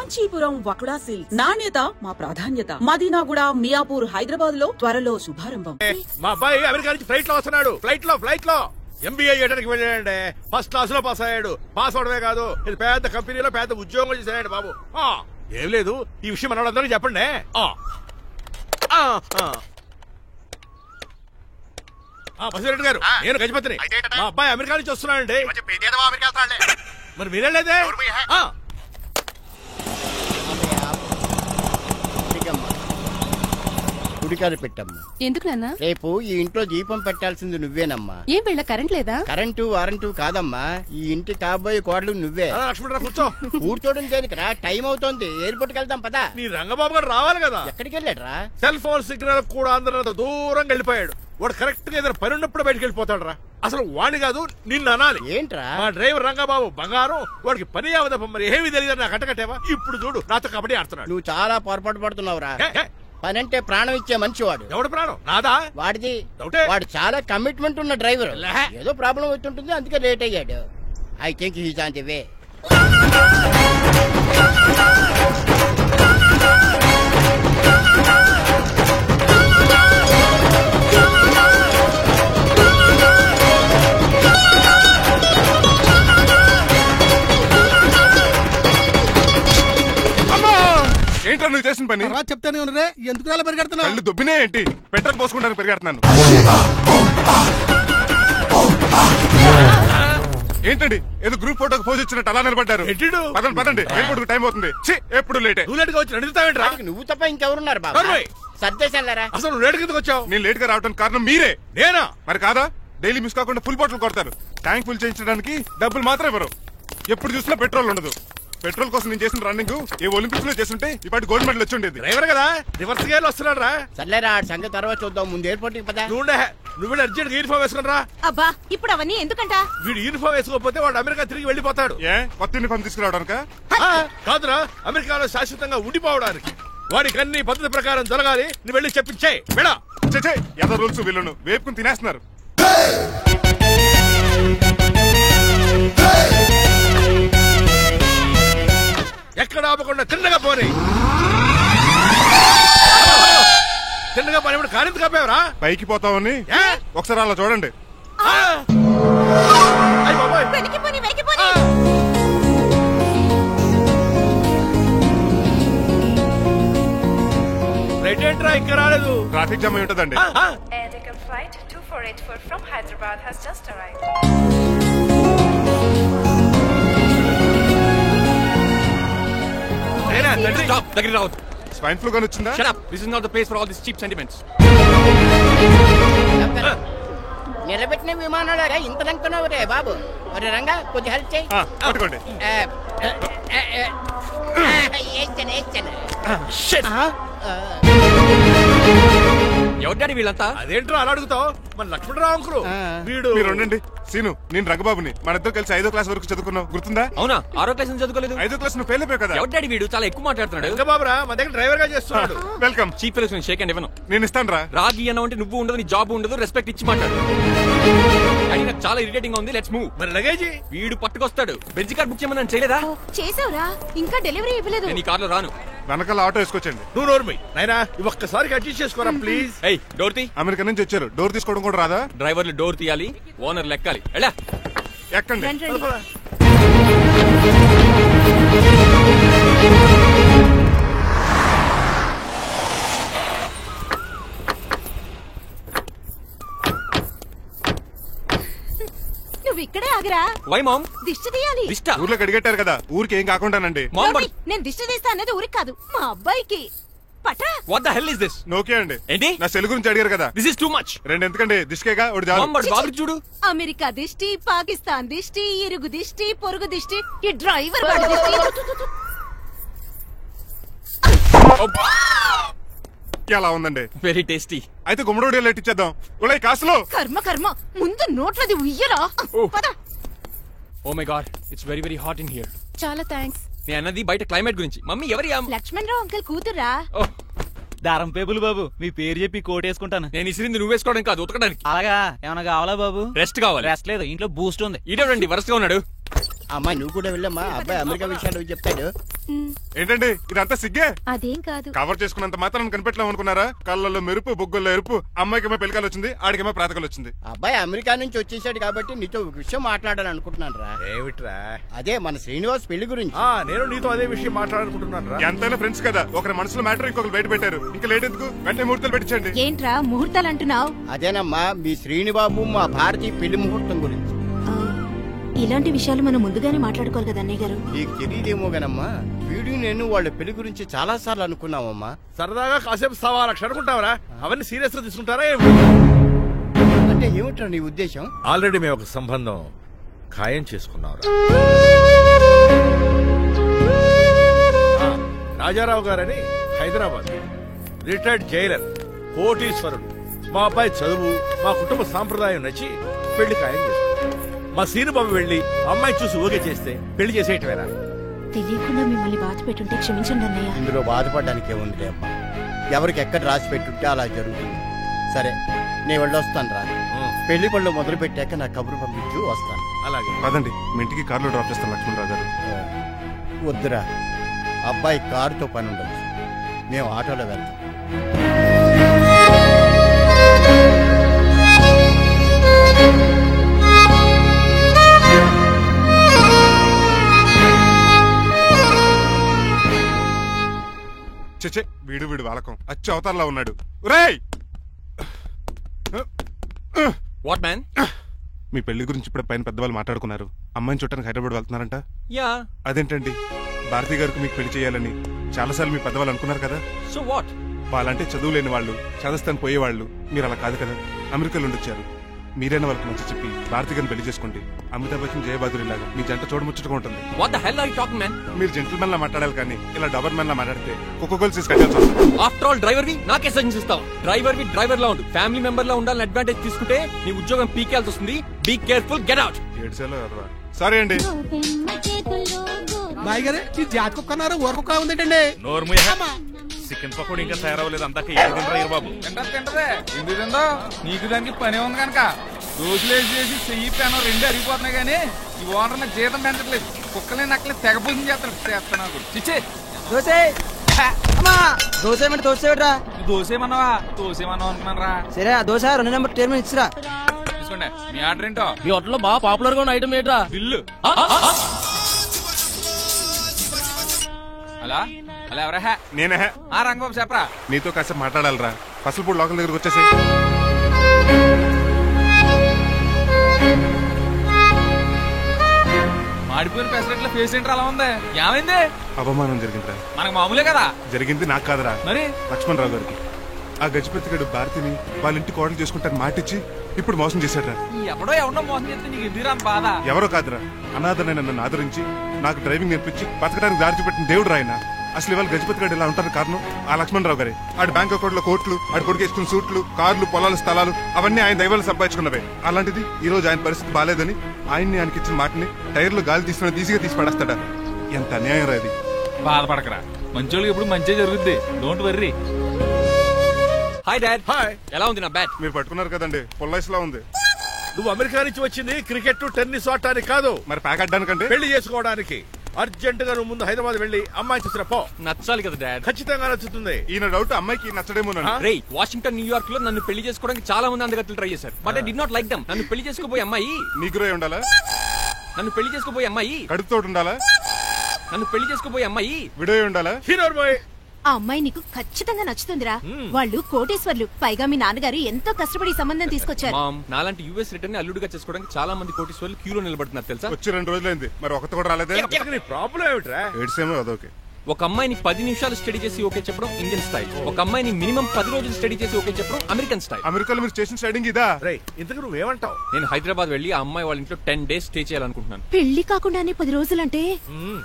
Kanchipuram వకుడా silks. నాణ్యత మా ప్రాధాన్యత. మదీనాగూడ, మియాపూర్, హైదరాబాద్ లో త్వరలో శుభారంభం. మా అబ్బాయి అమెరికా నుంచి ఫ్లైట్ లో వస్తున్నాడు. ఫ్లైట్ లో MBA చేయడానికి వెళ్ళాడండి. ఫస్ట్ క్లాస్ లో పాస్ అయ్యాడు. పాస్ అవడమే కాదు, ఇది పెద్ద కంపెనీలో పెద్ద ఉద్యోగం చేశాడు బాబు. ఏం లేదు, ఈ విషయం మన వాళ్ళందరికీ చెప్పండి. బసిరెడ్డి గారు, నేను గజపతిని. మా అబ్బాయి అమెరికా నుంచి వస్తున్నాడండి. మరి మీరేలేదే? గుడికారు పెట్టమ్మా. ఎందుకు నాన్న? రేపు ఈ ఇంట్లో దీపం పెట్టాల్సింది నువ్వేనమ్మా. ఏం వీళ్ళ కరెంట్ లేదా? కరెంటు వారంటూ కాదమ్మా, ఈ ఇంటి కాబోయే కోడలు నువ్వే. లక్ష్మణరావు కూర్చో. కూర్చోడం దేనికిరా, టైం అవుతోంది. ఎయిర్పోర్ట్ కి వెళ్దాం పదా. నీ రంగబాబు గారు రావాలి కదా. ఎక్కడికి వెళ్ళాడురా? సెల్ ఫోన్ సిగ్నల్ కూడా అందరూ దూరంగా వెళ్ళిపోయాడు. వాడు కరెక్ట్ గా ఏదైనా పని ఉన్నప్పుడు బయటకు వెళ్ళిపోతాడు రా. అసలు వాణి కాదు, నిన్ను అనాలి. ఏంట్రా? మా డ్రైవర్ రంగబాబు బంగారం. వాడికి పని అవదప్ప, మరి ఏమి తెలియదు నాకు కట్టకట్టేవా. ఇప్పుడు చూడు, నాతో కబడ్డీ ఆడుతున్నాడు. నువ్వు చాలా పొరపాటు పడుతున్నావురా. పని అంటే ప్రాణం ఇచ్చే మనిషి వాడు. ఎవడు ప్రాణం? నాదా? వాడిది. వాడు చాలా కమిట్మెంట్ ఉన్న డ్రైవర్. ఏదో ప్రాబ్లం అవుతుంటుంది, అందుకే లేట్ అయ్యాడు. I think he's on the way. ఏంటో నువ్వు చేసిన పని? చెప్తానే ఉన్నదే, ఎందుకు అలా పరిగెడుతున్నావు? కళ్ళు దుబ్బినే ఏంటి? పెట్రోల్ పోసుకుంటానికి పరిగెడుతున్నాను. ఏంటండి ఏదో గ్రూప్ ఫోటోకి పోజ్ ఇచ్చినట్టు అలా నిలబడ్డారు? పదండి, ఎయిర్పోర్ట్ టైం అవుతుంది. ఎప్పుడు లేట్. నువ్వు లేట్ గా వచ్చి అడుగుతావేంట్రా? నువ్వు తప్ప ఇంకెవరున్నారు బాబా? సర్దేశారా? అసలు నువ్వు లేట్ కిందకు వచ్చావు. నేను లేట్ గా రావడానికి కారణం మీరే. నేనా? మరి కాదా? డైలీ మిస్ కాకుండా ఫుల్ బాటిల్ కొడతారు. ట్యాంక్ ఫుల్ చేయించడానికి డబ్బులు మాత్రం ఇవ్వరు. ఎప్పుడు చూసినా పెట్రోల్ ఉండదు. పెట్రోల్ కోసం నేను చేసిన రన్నింగ్ ఏ ఒలింపిక్స్ లో చేస్తుంటే ఇప్పటి గోల్డ్ మెడల్ వచ్చి ఉండేది. డ్రైవర్ కదా, రివర్స్ గేర్ వస్తున్నాడు రా. సర్లేరా, సంగతి తర్వాత చూద్దాం. ముందు ఎయిర్పోర్ట్ కి పదా. నువ్వు అర్జెంట్ యూనిఫామ్ వేసుకుని రా. అబ్బా, ఇప్పుడు అవన్నీ ఎందుకంట? వీడు యూనిఫామ్ వేసుకోకపోతే వాడు అమెరికా తిరిగి వెళ్ళిపోతాడు. ఏ కొత్త యూనిఫామ్ తీసుకురావడానికా? కాదురా, అమెరికాలో శాశ్వతంగా ఉండిపోవడానికి. వాడికి అన్ని పద్ధతి ప్రకారం జరగాలి. నువ్వు వెళ్ళి చెప్పించే వెళ్ళా. ఏదో రూల్స్ వీళ్ళను వేపుకుని తినేస్తున్నారు. ఎక్కడ ఆపకుండా తిన్నగా పోనీ. తిన్నగా పని కారింత కాపేవరా? పైకి పోతామని ఒకసారి అలా చూడండి. రైట్ ఏంట్రా ఇంకా రాలేదు? ట్రాఫిక్ జామ్ అయి ఉంటదండి. Flight 2484 from Hyderabad has just arrived. Stop! దగ్గర రావద్దు. స్వైన్ ఫ్లూ గాని వచ్చిందా? Shut up! This is not the place for all these cheap sentiments. నిలబెట్టిన విమానాలు ఇంత లంకున్నావు రే బాబు. మరి రంగా కొద్ది హెల్ప్ చేయి. పట్టుకోండి. ఎవరు డాడీ వీళ్ళంతా? అదేంట్రా అలా అడుగుతావు? మన లక్ష్మణరావు అంకులు. మీరు ఉండండి. సీను, నేను రంగబాబుని. మన ఇద్దరు కలిసి 5వ క్లాస్ వరకు చదువుకున్నావు, గుర్తుందా? అవునా? 6వ క్లాస్ చదువుకోలేదు. 5వ క్లాస్ నువ్వు ఫెయిల్ అయిపోయావు కదా. ఎవరు డాడీ వీడు? చాలా ఎక్కువ మాట్లాడుతున్నాడు. రంగబాబురా, మన దగ్గర డ్రైవర్ గా చేస్తున్నాడు. Welcome. Cheap fellows shake hand. నేను ఇస్తాను రా. రాగి అన్న అంటే నువ్వు ఉండదు, నీ జాబ్ ఉండదు, రెస్పెక్ట్ ఇచ్చి మాట్లాడు. డాడీ నాకు చాలా ఇరిటేటింగ్ గా ఉంది. Let's move. మరి లగేజీ వీడు పట్టుకొస్తాడు. బెంజ్ కార్ బుక్ చేయమని చేయలేదా? చేసావురా, ఇంకా డెలివరీ ఇవ్వలేదు. నేను ఈ కార్ లో రాను. వెనకాల ఆటో వేసుకొచ్చండి. నువ్వు నోర్మి నాయనా, ఒక్కసారి అడ్జస్ట్ చేసుకోరా ప్లీజ్. ఏయ్, డోర్ తీ. అమెరికా నుంచి వచ్చారు, డోర్ తీసుకోవడం కూడా రాదా? డ్రైవర్లు డోర్ తీయాలి, ఓనర్ లెక్కాలి. ఎలా ఎక్కండి. నువ్వు ఇక్కడే ఆగరా. Why mom? దిష్టి తీయాలి. ఊర్లో కడిగట్టారు కదా, ఊరికి ఏం కాకుండానండి. నేను దిష్టి తీస్తా అనేది ఊరికి కాదు, మా అబ్బాయికి. పట్రా. What the hell is this? నోకే అండి. ఏంటి? నా సెల్ గురించి అడిగారు కదా. This is too much. రెండు ఎందుకండి, దిష్కేగా ఒకటి చాలు. చూడు, అమెరికా దిష్టి, పాకిస్తాన్ దిష్టి, ఇరుగు దిష్టి, పొరుగు దిష్టి, ఈ డ్రైవర్ దిష్టి. ఎలా ఉందండి? Very tasty. అయితే గుమ్మడి లైట్ ఇచ్చేద్దాం. ఉలై కాసులో. కర్మ కర్మ, ముందు నోట్లది ఉయ్యరా. Oh my god, it's very very hot in here. చాలా థాంక్స్. నేను అన్నది బయట క్లైమేట్ గురించి. మమ్మీ ఎవరి? లక్ష్మణరావు అంకుల్ కూతురా. దారం పేపులు బాబు, మీ పేరు చెప్పి కోట్ వేసుకుంటాను. నేను ఇసిరింది నువ్వు వేసుకోవడం కాదు, ఉతకడానికి. అలాగా? ఏమన్నా కావాలా బాబు? రెస్ట్ కావాలి. రెస్ట్ లేదు, ఇంట్లో బూస్ట్ ఉంది. ఇదేనండి వరసగా ఉన్నాడు. అమ్మాయి నువ్వు కూడా వెళ్ళమ్మా, అబ్బాయి అమెరికా విషయాలు చెప్తాడు. ఏంటండి ఇదంతా సిగ్గే? అదేం కాదు. కవర్ చేసుకున్నంత మాత్రం కనిపెట్టలేము అనుకున్నారా? కళ్ళల్లో మెరుపు, బొగ్గుల్లో ఎరుపు. అమ్మాయికేమో పెళ్ళికాలు వచ్చింది, ఆడికేమో ప్రాతకాలు వచ్చింది. అబ్బాయి అమెరికా నుంచి వచ్చేసాడు కాబట్టి నీతో ఒక విషయం మాట్లాడాలని అనుకుంటున్నాను రా. ఏమిట్రా? అదే మన శ్రీనివాస్ పెళ్లి గురించి. నేను నీతో అదే విషయం మాట్లాడుకుంటున్నాను రా. ఎంతైనా ఫ్రెండ్స్ కదా, ఒకరి మనసులో మ్యాటర్ ఇంకొకరు బయట పెట్టారు. ఇంకా లేట్ ఎందుకు, వెంటనే ముహూర్తాలు పెట్టించండి. ఏంట్రా ముహూర్తాలు అంటున్నావు? అదేనమ్మా మీ శ్రీనిబాబు మా భారతీయ పెళ్లి ముహూర్తం గురించి. ఇలాంటి విషయాలు మనం ముందుగానే మాట్లాడుకోవాలి కదా అన్నయ్య గారు. నీకు తెలియదేమో గనమ్మా, వీడు నేను వాళ్ళ పెళ్లి గురించి చాలా సార్లు అనుకున్నామమ్మా. సరదాగా కాసేపు సవా లక్ష అనుకుంటావరా? అవన్నీ సీరియస్ గా తీసుకుంటారా? అంటే ఏమిట్రా నీ ఉద్దేశం? ఆల్రెడీ మేము ఒక సంబంధం ఖాయం చేసుకున్నాం. రాజారావు గారని హైదరాబాద్ రిటైర్డ్ జైలర్, కోటీశ్వరుడు. మా అబ్బాయి చదువు, మా కుటుంబ సాంప్రదాయం నచ్చి పెళ్లి ఖాయం చేసుకున్నాం. మా సీనుబాబు వెళ్లి అమ్మాయి చూసి ఓకే చేస్తే పెళ్లి చేసేయటమేనా? తెలియకుండా మిమ్మల్ని బాధ పెట్టుంటే క్షమించండి అన్నయ్య. ఇందులో బాధపడడానికి ఏముంది అమ్మా, ఎవరికి ఎక్కడ రాసి పెట్టుంటే అలా జరుగుతుంది. సరే నేను వెళ్ళొస్తాను రా. పెళ్లి పళ్ళు మొదలు పెట్టాక నా కబురు పంపించు, వస్తాను. అలాగే పదండి, మీ ఇంటికి కార్లో డ్రాప్ చేస్తాను లక్ష్మణరావు గారు. వద్దురా, అబ్బాయి కారుతో పని ఉండొచ్చు, మేము ఆటోలో వెళ్తాం. చచ్చే, వీడు వాలకం అచ్చు అవతారంలా ఉన్నాడు. రేయ్, వాట్ మ్యాన్? మీ పెళ్లి గురించి ఇప్పుడు పైన పెద్దవాళ్ళు మాట్లాడుకున్నారు. అమ్మాయిని చూడటానికి హైదరాబాద్ వెళ్తున్నారంట. యా. అదేంటండి, భారతి గారికి మీకు పెళ్లి చేయాలని చాలాసార్లు మీ పెద్దవాళ్ళు అనుకున్నారు కదా. So what? వాళ్ళంటే చదువు లేని వాళ్ళు, చదస్తాను పోయేవాళ్ళు. మీరు అలా కాదు కదా, అమెరికాలో ఉండొచ్చారు. మీరైనా వాళ్ళకి మంచి చెప్పి భారతి గారిని పెళ్లి చేసుకోండి. అమితాబ్ బచ్చన్, జయబాదురి లాగా మీ జంట చూడముచ్చటగా ఉంటుంది. What the hell are you talking, man? మీరు జెంటిల్మెన్ లా మాట్లాడాలి కానీ ఇలా డబర్ మెన్ లా మాట్లాడితే కుక్కగోలు తీసి కట్టాల్సి వస్తుంది. ఆఫ్టర్ ఆల్ డ్రైవర్ వి నాకే సజెషన్ ఇస్తావు? డ్రైవర్ వి డ్రైవర్ లా ఉండు, ఫ్యామిలీ మెంబర్ లా ఉండాలని అడ్వాంటేజ్ తీసుకుంటే నీ ఉద్యోగం పీకేల్సి వస్తుంది. Be careful, get out. ఏడ్చేలో సారీ అండి. బాయ్ గారు ఈ జాతి కుక్కన్నారు, ఊర కుక్క ఉందేంటండి? చికెన్ పకోడీ ఇంకా తయారవ్వలేదు, అందాక బాబు. తింటదే ఎందుకు తిందో? నీకు దానికి పని ఉంది కనుక రోజులేసి చేసి చెయ్యి పెనం రెండు అరిగిపోతున్నాయి కానీ ఈ ఓనర్ నాకు జీతం పెంచట్లేదు. కుక్కలే నక్కలే తెగ పూజం చేస్తాను. చిచ్చే దోసేమన్నావా? దోసేమన్నావు అనుకున్నాను రా. సరే ఆ దోశ 2 నెంబర్ టేబుల్ ఇచ్చిరా. తీసుకోండి. మీ ఆర్డర్ ఏంటో? మీ హోటల్లో బాగా పాపులర్ గా ఉన్న ఐటమ్ ఏంట్రా? బిల్లు. అలా అలా ఎవరా? నేనే. ఆ రంగబాబు చెప్పరా. నీతో కాసేపు మాట్లాడాలరా. పసలపూడి లోకల్ దగ్గరకు వచ్చేసి. మాడిపోయిన పెసరట్ల ఫేస్ ఏంటర్ అలా ఉంది? ఏమైంది? అవమానం జరిగిందిరా. మనకు మామూలే కదా. జరిగింది నాకు కాదురా, మరి లక్ష్మణరావు గారికి. ఆ గజపతి గడు భారతిని వాళ్ళ ఇంటి కోడలు చేసుకుంటాను మాటిచ్చి ఇప్పుడు మోసం చేశాడ్రా. ఎవడో మోసం చేస్తే నీకు ఎందుకు బాధ? ఎవరో కాదురా, అనాథనైన నన్ను ఆదరించి నాకు డ్రైవింగ్ నేర్పించి బతకడానికి దారి చూపెట్టిన దేవుడు రాయన. అసలు ఇవాళ గజపతి గడు ఇలా ఉంటారు కారణం ఆ లక్ష్మణరావు గారే. ఆడి బ్యాంక్ అకౌంట్ లో కోట్లు, ఆడి కొడుకు వేసుకున్న సూట్లు, కార్లు, పొలాలు, స్థలాలు అవన్నీ ఆయన దైవాలు సంపాదించుకున్నవే. అలాంటిది ఈ రోజు ఆయన పరిస్థితి బాలేదని ఆయన్ని ఆయనకి ఇచ్చిన మాటని టైర్లు గాలి తీసుకుని ఈజీగా తీసి పడేస్తాడా? ఎంత అన్యాయం రా ఇది. బాధపడకరా, మంచోళ్ళకి ఎప్పుడు మంచి జరుగుద్ది. Don't worry. Hi dad. Hi. ఎలా ఉంది నా బ్యాట్? మీరు పట్టుకున్నారు కదండి, పొల్లైస్లా ఉంది. నువ్వు అమెరికా నుంచి వచ్చింది క్రికెట్, టెన్నిస్ ఆడటానికి కాదు, మరి ప్యాక్ అడ్డానికంటే పెళ్లి చేసుకోవడానికి. అర్జెంట్ గా నువ్వు ముందు హైదరాబాద్ వెళ్లి అమ్మాయి చూసిరా పో. నచ్చాలి కదా డాడ్. ఖచ్చితంగా నచ్చుతుంది. ఈయన డౌట్ అమ్మాయికి నచ్చడేమోనండి. రే, వాషింగ్టన్, న్యూయార్క్ లో నన్ను పెళ్లి చేసుకోవడానికి చాలా మంది అందగత్తలు ట్రై చేశారు. But I did not like them. నన్ను పెళ్లి చేసుకోబోయే అమ్మాయి నీగురై ఉండాలా? నన్ను పెళ్లి చేసుకోబోయే అమ్మాయి కడుపుతోటి ఉండాలా? నన్ను పెళ్లి చేసుకోబోయే అమ్మాయి విడో ఉండాలా? హీరోర్ బాయ్. ఆ అమ్మాయి నీకు ఖచ్చితంగా నచ్చుతుందిరా. వాళ్ళు కోటేశ్వర్లు, పైగా మీ నాన్నగారు ఎంతో కష్టపడి ఈ సంబంధం తీసుకొచ్చారు. మామ్, నాలాంటి యూఎస్ రిటర్న్ అల్లుడిగా చేసుకోవడానికి చాలా మంది కోటీశ్వర్లు క్యూలో నిలబడుతున్నారు తెలుసా? వచ్చి 2 రోజులైంది, మరి ఒకటి కూడా రాలేదే. నీ ప్రాబ్లం ఏమిట్రా? ఏడ్సేమో అదొకే. ఒక అమ్మాయిని 10 నిమిషాలు స్టడీ చేసి ఓకే చెప్పడం ఇండియన్ స్టైల్. ఒక అమ్మాయిని మినిమం 10 రోజులు స్టడీ చేసి ఓకే చెప్పడం అమెరికన్ స్టైల్. అమెరికాలో మీరు స్టేషన్ స్టైడింగ్ ఇదా? రే, ఇంతకు నువ్వేమంటావు? నేను హైదరాబాద్ వెళ్లి ఆ అమ్మాయి వాళ్ళ ఇంట్లో 10 days స్టే చేయాలనుకుంటున్నాను. పెళ్లి కాకుండానే 10 రోజులంటే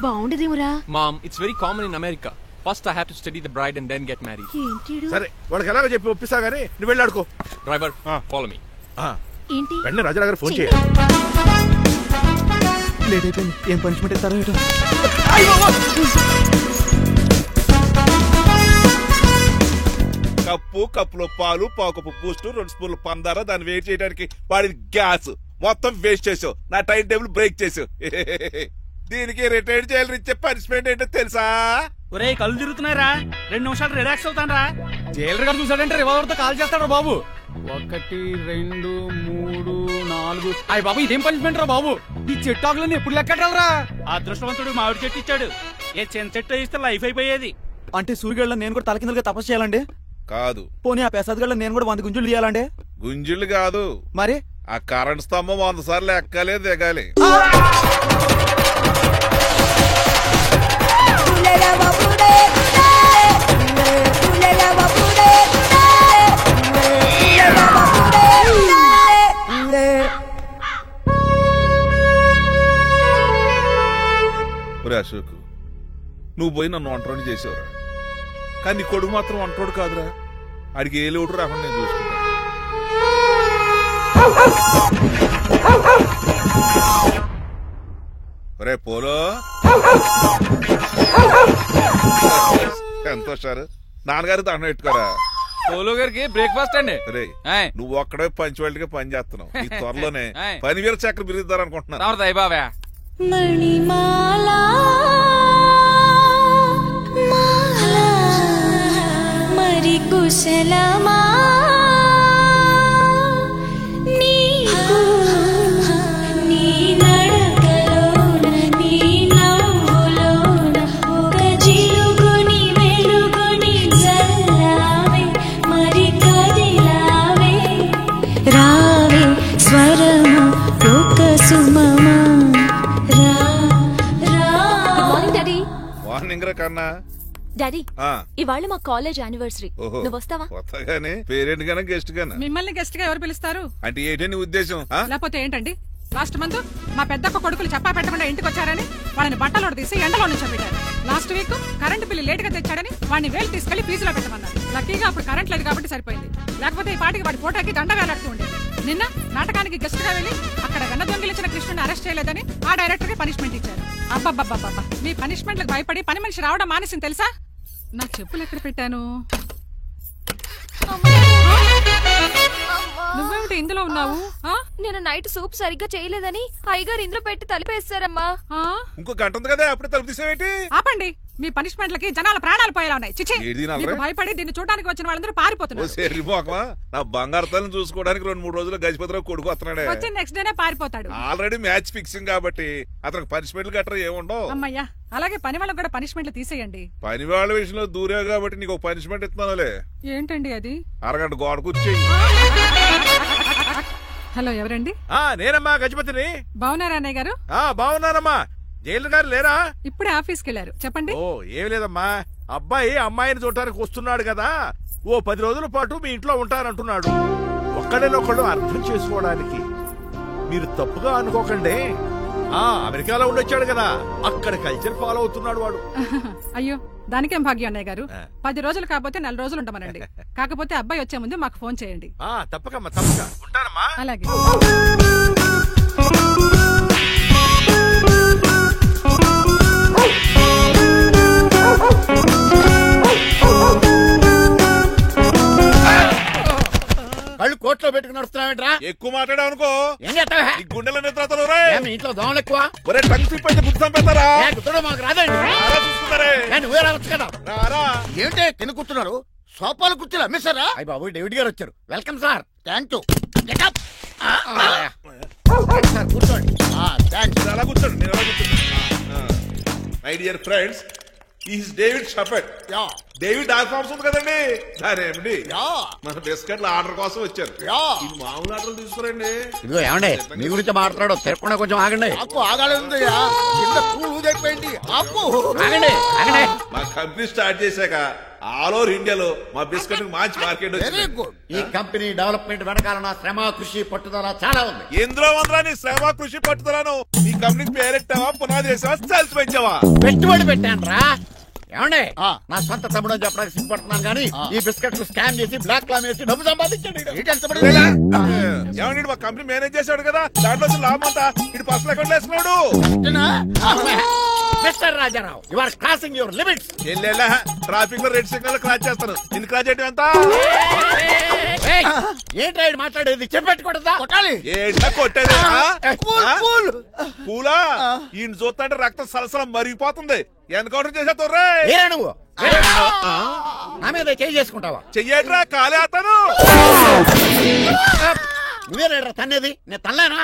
బాగుండదేమురా? Mom, it's very common in America. First I have to study the bride and then get married. సరే, వాళ్ళకి ఎలాగో చెప్పి ఒప్పిస్తా గానీ నువ్వు వెళ్ళాడుకో. Driver, follow me. ఏంటి? వెంటనే రాజారావు గారు ఫోన్ చేయాలి. లేట్ అయిపోయింది, ఏం పనిష్మెంట్ ఇస్తారో ఏటో. కప్పులో పాలు, పావుకప్పు బూస్ట్, 2 స్పూన్లు పందార, దాన్ని వేడి చేయడానికి వాడి గ్యాస్ మొత్తం వేస్ట్ చేసావు, నా టైం టేబుల్ బ్రేక్ చేసావు. దీనికి రిటైర్డ్ జైలు ఇచ్చే పనిష్మెంట్ ఏంటో తెలుసా? ఒరే కళ్ళు తిరుగుతున్నారా, 2 నిమిషాలు రిలాక్స్ అవుతానరా. జైలర్ గారు చూసాడంటే రివాల్వర్ తో కాల్ చేస్తాడు బాబు. 1 2 3 4 అయ్య బాబు, ఇదేం పనిష్మెంట్ రా బాబు. ఈ చెట్టు ఆకులన్నీ ఎప్పుడు లెక్కట్రా. అదృష్టవంతుడు మామిడి చెట్టు ఇచ్చాడు. ఏ చిన్న చెట్టు ఇస్తే లైఫ్ అయిపోయేది. అంటే సూర్యుగళ్ళ నేను కూడా తలకిందలుగా తపస్సు చేయాలండి? కాదు. పోనీ ఆ పెసదగళ్ళ నేను కూడా 100 గుంజులు తీయాలండి? గుంజులు కాదు మరి, ఆ కరెంట్ స్తంభం 100 సార్లు ఎక్కాలి దిగాలి. అశోక్, నువ్వు పోయి నన్ను వంటరోని చేసావురా, కానీ నీ కొడుకు మాత్రం వంటరోడు కాదురా. ఆడికి ఏ లోటు రాకుండా నేను చూసుకుంటా. రే పోలో, ఎంత వచ్చారు? నాన్నగారు దండం పెట్టుకోరా. పోలో గారికి బ్రేక్ఫాస్ట్ అండి. రే, నువ్వు ఒక్కడే పంచువాళ్ళకి పని చేస్తున్నావు. ఈ త్వరలోనే 10,000 చక్రం బిరుగుతారు అనుకుంటున్నాను. బాబా మణిమాలా మరి కుశలమా నీకు నీ నడకలోన నీ నవ్వులోన ఒక జిలుగుని వెలుగుని జల్లావే మరి కదిలావే రావే స్వరము ఒక సుమమా. కన్నా డాడీ, ఇవాళ మా కాలేజ్ యానివర్సరీ. నువ్వు వస్తావా? వస్తాగానే పేరెంట్ గానే గెస్ట్ గానే. మిమ్మల్ని గెస్ట్ గా ఎవరు పిలుస్తారు? అంటే ఏంటని ఉద్దేశం? లేకపోతే ఏంటండి, లాస్ట్ మంత్ మా పెద్దక్క కొడుకులు చెప్పా పెట్టకుండా ఇంటికి వచ్చారని వాళ్ళని బట్టలోడు తీసి ఎండలో నుంచోబెట్టారు. Last week current bill late గా తెచ్చాడని వాడిని వేలు తీసుకెళ్లి ఫీజులో పెట్టమన్నారు. లక్కీగా అప్పుడు కరెంట్ లేదు కాబట్టి సరిపోయింది, లేకపోతే ఈ పాటికి వాడి ఫోటోకి దండ వేలాడుతూ ఉండేది. నిన్న నాటకానికి గెస్ట్ గా వెళ్లి అక్కడ వెన్న దొంగిలించిన కృష్ణుని అరెస్ట్ చేయలేదని ఆ డైరెక్టర్ కి పనిష్మెంట్ ఇచ్చారు. అబ్బబ్బబ్బబ్బ, మీ పనిష్మెంట్లకు భయపడి పని మనిషి రావడం మానేసింది తెలుసా? నా చెప్పులు ఎక్కడ పెట్టాను? నువ్వేమిటి ఇందులో ఉన్నావు? నేను నైట్ సూప్ సరిగ్గా చేయలేదని అయ్యగారు ఇందులో పెట్టి తలిపేస్తారమ్మా. ఇంకో గంట ఉంది కదా, అప్పుడు తలుపు తీసేవేంటి? ఆపండి, మీ పనిష్మెంట్లకి జనాల ప్రాణాలు పోయేలా ఉన్నాయి. చిచి, భయపడి దీన్ని చూడడానికి వచ్చిన వాళ్ళందరూ పారిపోతున్నారు. నా బంగారు తల్లిని చూసుకోవడానికి 2-3 రోజులు గజపతిరావు కొడుకు వస్తున్నాడే. వచ్చి నెక్స్ట్ డేనే పారిపోతాడు. ఆల్రెడీ మ్యాచ్ ఫిక్సింగ్ కాబట్టి అతనికి పనిష్మెంట్లు గట్రా ఏముండవు. అమ్మయ్యా, అలాగే పని వాళ్ళకి కూడా పనిష్మెంట్లు తీసేయండి. పని వాళ్ళ విషయంలో దూరే కాబట్టి నీకు ఒక పనిష్మెంట్ ఇస్తున్నానులే. ఏంటండి అది? అరగంట గోడ కూర్చేయి. హలో, ఎవరండి? నేనమ్మా, గజపతిని. బాగున్నారా అన్నయ్య గారు? బాగున్నానమ్మా. జైలు గారు లేరా? ఇప్పుడే ఆఫీస్కి వెళ్ళారు. చెప్పండి. ఓ, ఏం లేదమ్మా, అబ్బాయి అమ్మాయిని చూడటానికి వస్తున్నాడు కదా, ఓ 10 రోజుల పాటు మీ ఇంట్లో ఉంటానంటున్నాడు. ఒక్కడేనొక్కడు అర్థం చేసుకోవడానికి మీరు తప్పుగా అనుకోకండి. అమెరికాలో ఉండొచ్చాడు కదా, అక్కడ కల్చర్ ఫాలో అవుతున్నాడు వాడు. అయ్యో, దానికేం భాగ్యం అన్నయ్య గారు. 10 రోజులు కాకపోతే 4 రోజులు ఉంటామనండి. కాకపోతే అబ్బాయి వచ్చే ముందు మాకు ఫోన్ చేయండి. తప్పకమ్మా, తప్పక ఉంటానమ్మా. అలాగే. కళ్ళు కోట్లో పెట్టుకుని నడుస్తున్నావేంట్రా? ఎక్కువ మాట్లాడావు అనుకో ఏం చేస్తావా? గుండెల నిద్రతలు ఇంట్లో దోమలు ఎక్కువ. ఒరే టంగ్ స్లిప్ అయితే గుర్తు చంపేస్తారా? గుర్తుడు మాకు రాదండి. చూస్తున్నారే, నువ్వే రావచ్చు కదా. ఏంటి కింద కూర్చున్నారు? సోఫాలు కూర్చోలు అమ్మేశారా? అయ్యి బాబు, డేవిడ్ గారు వచ్చారు. Welcome sir. Thank you. Sir కూర్చోండి. అలా కూర్చోండి, నేను అలా కూర్చోండి. My dear friends, is David షఫెట్. డేవిడ్ డాక్ ఫార్మ్స్ ఉంది కదండి, దానేమిటి మన బిస్కెట్ల ఆర్డర్ కోసం వచ్చారు. ఈ మామూలు ఆర్డర్లు తీసుకురండి. ఇదిగో ఏమండి, మీ గురించి మాట్లాడు, తిరగకుండా కొంచెం ఆగండి. ఆగాలి. ఆగండి ఆగండి. మా కంపెనీ స్టార్ట్ చేశాక ఆల్ ఓవర్ ఇండియాలో మా బిస్కెట్ మంచి మార్కెట్ వచ్చింది. ఈ కంపెనీ డెవలప్మెంట్ వెనకాల నా శ్రమ, కృషి, పట్టుదల చాలా ఉంది. ఎందులో ఉందా నీ శ్రమ, కృషి, పట్టుదలను? ఈ కంపెనీకి పేరెట్టావా, పునాది వేసావా, సేల్స్ పెంచావా? పెట్టుబడి పెట్టాను రా. ఏమండి, నా సొంత తమ్ముడు అని చెప్పడానికి సిగ్గుపడుతున్నాను కానీ ఈ బిస్కెట్ స్కామ్ చేసి బ్లాక్ క్లామ్ వేసి డబ్బు సంపాదించండి. ఏమండి, మా కంపెనీ మేనేజ్ చేశాడు కదా, దాంట్లో లాభం అంతా ఇటు పర్సనల్ అకౌంట్ వేసుకున్నాడు. Mister Rajarao, you are crossing your limits. Traffic లో రెడ్ సిగ్నల్ క్రాస్ చేస్తాను. నిన్ను క్రాస్ చేయడం ఎంత? ఏంట్రా ఈడు మాట్లాడేది చెప్పెట్టుకూడదా? కొట్టాలి. ఏంటా కొట్టేది? పూలా ఈయన చూస్తుంటే రక్తం సలసలం మరిగిపోతుంది. ఎన్కౌంటర్ చేసేతోర్రే నువ్వు నా మీద చేయి చేసుకుంటావా? చెయ్యట్రా కాలేస్తాను. నువ్వేరా తన్నేది? నేను తనలేనా?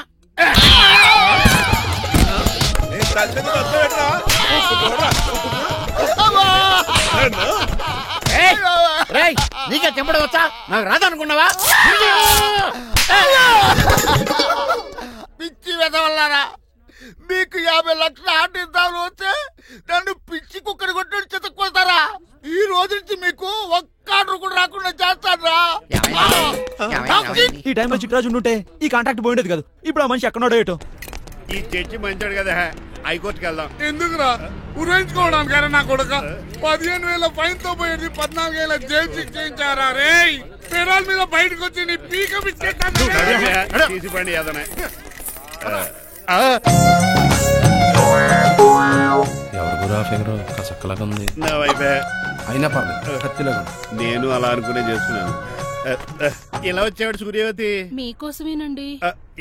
నీకే చెంపడం వచ్చా? నాకు రాదనుకున్నావా? పిచ్చి వెదవల్లారా, మీకు 50 లక్షల ఆటిద్దాలు వస్తే నన్ను పిచ్చి కుక్కని కొట్టి చెతుక్కోతారా? ఈ రోజు నుంచి మీకు ఒక్క ఆర్డర్ కూడా రాకుండా చేస్తారా? ఈ టైంలో చిట్రాజు ఉంటే ఈ కాంటాక్ట్ పోయిండేది కదా. ఇప్పుడు ఆ మనిషి ఎక్కడో ఏటో. ఈ చర్చి మంచాడు కదా, హైకోర్టుకి వెళ్దాం. ఎందుకురా ఉరేంచుకోవడానికి? నా కొడుక 15,000 ఫైన్ తో పోయేది 14 ఏళ్ళ జైలు శిక్షించారా రే? పెరాల్ మీద బయటకు వచ్చి నీ పీక తీసిపండి ఏదైనా. ఎవరు గురా ఫిగర్ చక్కలాగా ఉంది. నా వైపే అయినా పర్లేదు, కత్తిలాగా. నేను అలా అనుకునే చేస్తున్నాను. ఇలా వచ్చాడు సూర్యవతి. మీకోసమేనండి.